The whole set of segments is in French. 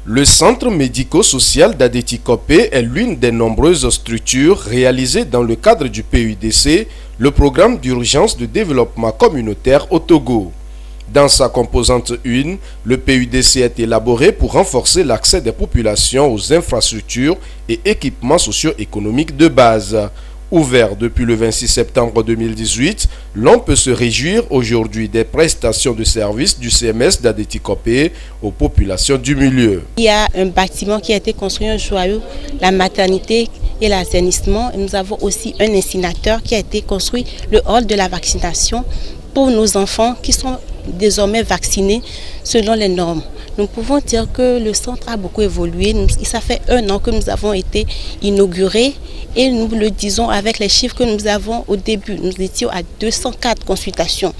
Le centre médico-social d'Adéti Kopé est l'une des nombreuses structures réalisées dans le cadre du PUDC, le programme d'urgence de développement communautaire au Togo. Dans sa composante 1, le PUDC est élaboré pour renforcer l'accès des populations aux infrastructures et équipements socio-économiques de base. Ouvert depuis le 26 septembre 2018, l'on peut se réjouir aujourd'hui des prestations de services du CMS d'Adéti Kopé aux populations du milieu. Il y a un bâtiment qui a été construit, un joyau, la maternité et l'assainissement. Nous avons aussi un incinerateur qui a été construit, le hall de la vaccination pour nos enfants qui sont désormais vaccinés selon les normes. Nous pouvons dire que le centre a beaucoup évolué. Ça fait 1 an que nous avons été inaugurés et nous le disons avec les chiffres que nous avons au début. Nous étions à 204 consultations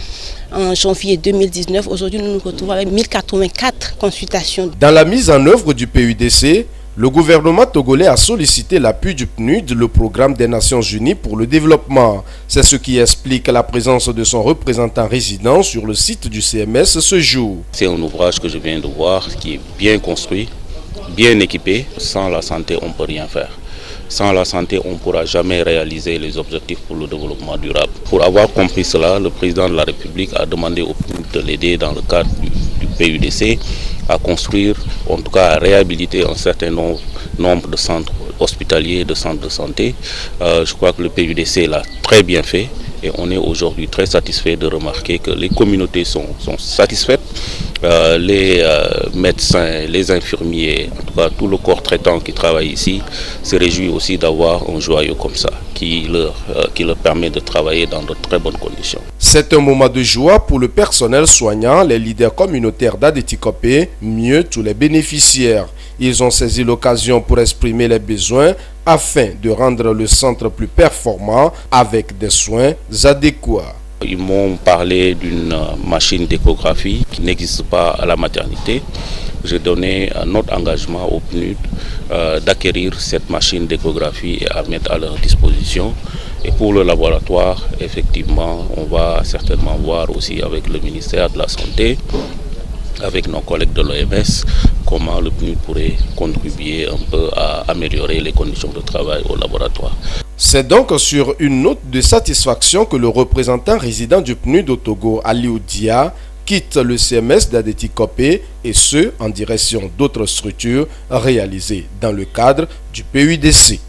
en janvier 2019. Aujourd'hui, nous nous retrouvons avec 1084 consultations. Dans la mise en œuvre du PUDC, le gouvernement togolais a sollicité l'appui du PNUD, le programme des Nations Unies pour le développement. C'est ce qui explique la présence de son représentant résident sur le site du CMS ce jour. C'est un ouvrage que je viens de voir qui est bien construit, bien équipé. Sans la santé, on ne peut rien faire. Sans la santé, on ne pourra jamais réaliser les objectifs pour le développement durable. Pour avoir compris cela, le président de la République a demandé au PNUD de l'aider dans le cadre du PUDC à construire, en tout cas à réhabiliter un certain nombre de centres hospitaliers, de centres de santé. Je crois que le PUDC l'a très bien fait et on est aujourd'hui très satisfait de remarquer que les communautés sont satisfaites. Les médecins, les infirmiers, en tout cas tout le corps traitant qui travaille ici se réjouit aussi d'avoir un joyau comme ça qui leur permet de travailler dans de très bonnes conditions. C'est un moment de joie pour le personnel soignant, les leaders communautaires d'Adéti Kopé, mieux tous les bénéficiaires. Ils ont saisi l'occasion pour exprimer les besoins afin de rendre le centre plus performant avec des soins adéquats. Ils m'ont parlé d'une machine d'échographie qui n'existe pas à la maternité. J'ai donné notre engagement au PNUD d'acquérir cette machine d'échographie et à mettre à leur disposition. Et pour le laboratoire, effectivement, on va certainement voir aussi avec le ministère de la Santé, avec nos collègues de l'OMS, comment le PNUD pourrait contribuer un peu à améliorer les conditions de travail au laboratoire. C'est donc sur une note de satisfaction que le représentant résident du PNUD au Togo, Aliou Dia, quitte le CMS d'Adéti Kopé et ce, en direction d'autres structures réalisées dans le cadre du PUDC.